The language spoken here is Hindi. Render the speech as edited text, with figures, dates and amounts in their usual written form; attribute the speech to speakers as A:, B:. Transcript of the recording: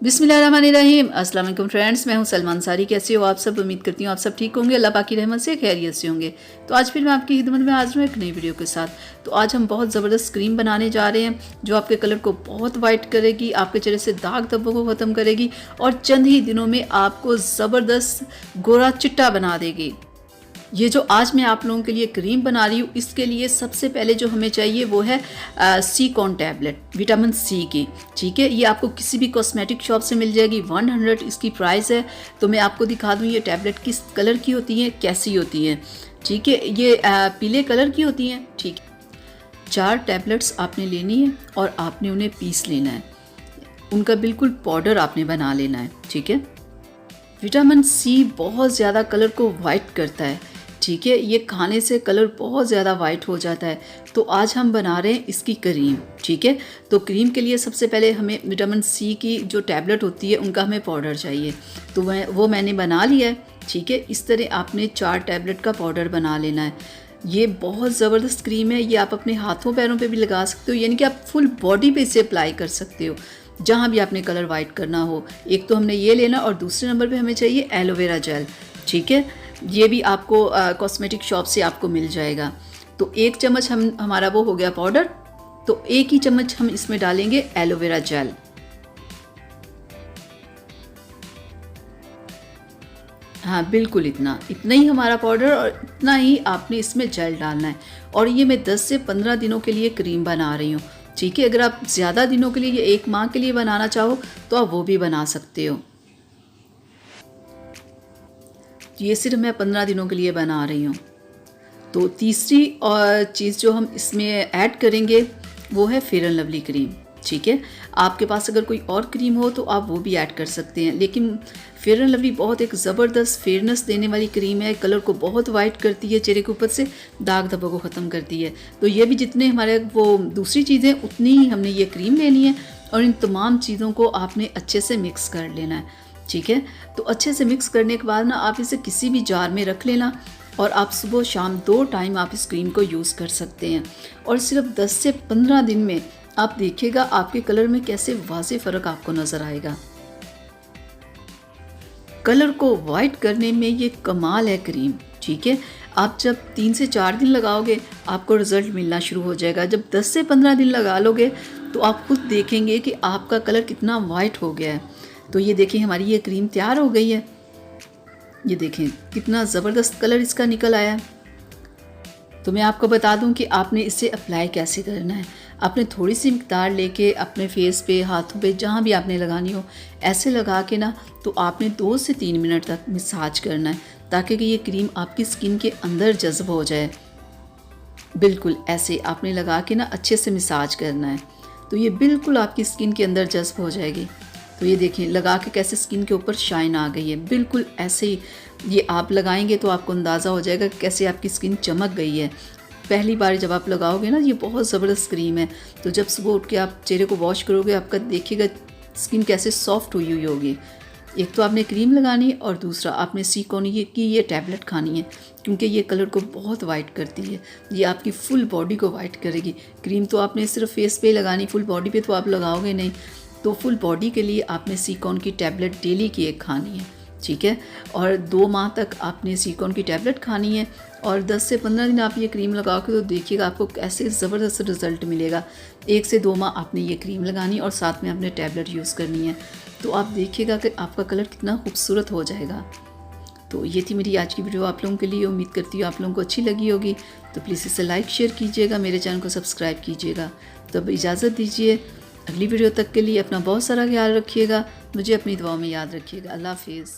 A: बिस्मिल्लाहिर्रहमानिर्रहीम। अस्सलाम वालेकुम फ्रेंड्स, मैं हूं सलमान सारी। कैसे हो आप सब? उम्मीद करती हूँ आप सब ठीक होंगे, अल्लाह पाक की रहमत से खैरियत से होंगे। तो आज फिर मैं आपकी खिदमत में हाजिर हूँ एक नई वीडियो के साथ। तो आज हम बहुत ज़बरदस्त क्रीम बनाने जा रहे हैं जो आपके कलर को बहुत वाइट करेगी, आपके चेहरे से दाग धब्बों को ख़त्म करेगी और चंद ही दिनों में आपको ज़बरदस्त गोरा चिट्टा बना देगी। ये जो आज मैं आप लोगों के लिए क्रीम बना रही हूँ, इसके लिए सबसे पहले जो हमें चाहिए वो है सी कॉन टैबलेट विटामिन सी की। ठीक है, ये आपको किसी भी कॉस्मेटिक शॉप से मिल जाएगी। 100 इसकी प्राइस है। तो मैं आपको दिखा दूँ ये टैबलेट किस कलर की होती हैं, कैसी होती हैं। ठीक है, ये पीले कलर की होती हैं। ठीक है, 4 टैबलेट्स आपने लेनी है और आपने उन्हें पीस लेना है। उनका बिल्कुल पाउडर आपने बना लेना है। ठीक है, विटामिन सी बहुत ज़्यादा कलर को वाइट करता है। ठीक है, ये खाने से कलर बहुत ज़्यादा वाइट हो जाता है। तो आज हम बना रहे हैं इसकी क्रीम। ठीक है, तो क्रीम के लिए सबसे पहले हमें विटामिन सी की जो टैबलेट होती है उनका हमें पाउडर चाहिए। तो वो मैंने बना लिया है। ठीक है, इस तरह आपने 4 टैबलेट का पाउडर बना लेना है। ये बहुत ज़बरदस्त क्रीम है। ये आप अपने हाथों पैरों पे भी लगा सकते हो, यानी कि आप फुल बॉडी पे इसे अप्लाई कर सकते हो जहाँ भी आपने कलर वाइट करना हो। एक तो हमने ये लेना और दूसरे नंबर पे हमें चाहिए एलोवेरा जेल। ठीक है, ये भी आपको कॉस्मेटिक शॉप से आपको मिल जाएगा। तो 1 चम्मच हमारा वो हो गया पाउडर। तो 1 ही चम्मच हम इसमें डालेंगे एलोवेरा जेल। हाँ, बिल्कुल इतना ही हमारा पाउडर और इतना ही आपने इसमें जेल डालना है। और ये मैं 10 से 15 दिनों के लिए क्रीम बना रही हूँ। ठीक है, अगर आप ज़्यादा दिनों के लिए ये 1 माह के लिए बनाना चाहो तो आप वो भी बना सकते हो। ये सिर्फ मैं 15 दिनों के लिए बना रही हूँ। तो तीसरी और चीज़ जो हम इसमें ऐड करेंगे वो है फेयर एंड लवली क्रीम। ठीक है, आपके पास अगर कोई और क्रीम हो तो आप वो भी ऐड कर सकते हैं, लेकिन फेयर एंड लवली बहुत एक ज़बरदस्त फेयरनेस देने वाली क्रीम है। कलर को बहुत वाइट करती है, चेहरे के ऊपर से दाग धब्बों को ख़त्म करती है। तो ये भी जितने हमारे वो दूसरी चीज़ें उतनी ही हमने ये क्रीम लेनी है और इन तमाम चीज़ों को आपने अच्छे से मिक्स कर लेना है। ठीक है, तो अच्छे से मिक्स करने के बाद ना आप इसे किसी भी जार में रख लेना और आप सुबह शाम 2 टाइम आप इस क्रीम को यूज़ कर सकते हैं। और सिर्फ 10 से 15 दिन में आप देखिएगा आपके कलर में कैसे वाज़ेह फ़र्क आपको नज़र आएगा। कलर को वाइट करने में ये कमाल है क्रीम। ठीक है, आप जब 3 से 4 दिन लगाओगे आपको रिज़ल्ट मिलना शुरू हो जाएगा। जब 10 से 15 दिन लगा लोगे तो आप खुद देखेंगे कि आपका कलर कितना वाइट हो गया है। तो ये देखें, हमारी ये क्रीम तैयार हो गई है। ये देखें कितना ज़बरदस्त कलर इसका निकल आया है। तो मैं आपको बता दूं कि आपने इसे अप्लाई कैसे करना है। आपने थोड़ी सी मिकदार लेके अपने फेस पे, हाथों पे, जहाँ भी आपने लगानी हो ऐसे लगा के ना, तो आपने 2 से 3 मिनट तक मसाज करना है ताकि कि ये क्रीम आपकी स्किन के अंदर जज़्ब हो जाए। बिल्कुल ऐसे आपने लगा के ना अच्छे से मसाज करना है, तो ये बिल्कुल आपकी स्किन के अंदर जज़्ब हो जाएगी। तो ये देखें लगा के कैसे स्किन के ऊपर शाइन आ गई है। बिल्कुल ऐसे ही ये आप लगाएंगे तो आपको अंदाज़ा हो जाएगा कि कैसे आपकी स्किन चमक गई है। पहली बार जब आप लगाओगे ना, ये बहुत ज़बरदस्त क्रीम है। तो जब सुबह उठ के आप चेहरे को वॉश करोगे आपका देखिएगा स्किन कैसे सॉफ्ट हुई हुई होगी। एक तो आपने क्रीम लगानी है और दूसरा आपने सीकोनी की ये टैबलेट खानी है, क्योंकि ये कलर को बहुत वाइट करती है। ये आपकी फुल बॉडी को वाइट करेगी। क्रीम तो आपने सिर्फ फेस पे लगानी, फुल बॉडी पे तो आप लगाओगे नहीं। तो फुल बॉडी के लिए आपने सीकॉन की टैबलेट डेली की 1 खानी है। ठीक है, और 2 माह तक आपने सीकॉन की टैबलेट खानी है और 10 से 15 दिन आप ये क्रीम लगाओगे तो देखिएगा आपको कैसे ज़बरदस्त रिज़ल्ट मिलेगा। 1 से 2 माह आपने ये क्रीम लगानी और साथ में आपने टैबलेट यूज़ करनी है। तो आप देखिएगा कि आपका कलर कितना खूबसूरत हो जाएगा। तो ये थी मेरी आज की वीडियो आप लोगों के लिए। उम्मीद करती हूँ आप लोगों को अच्छी लगी होगी। तो प्लीज़ इसे लाइक शेयर कीजिएगा, मेरे चैनल को सब्सक्राइब कीजिएगा। तो अब इजाज़त दीजिए, अगली वीडियो तक के लिए अपना बहुत सारा ख्याल रखिएगा। मुझे अपनी दुआओं में याद रखिएगा। अल्लाह हाफिज़।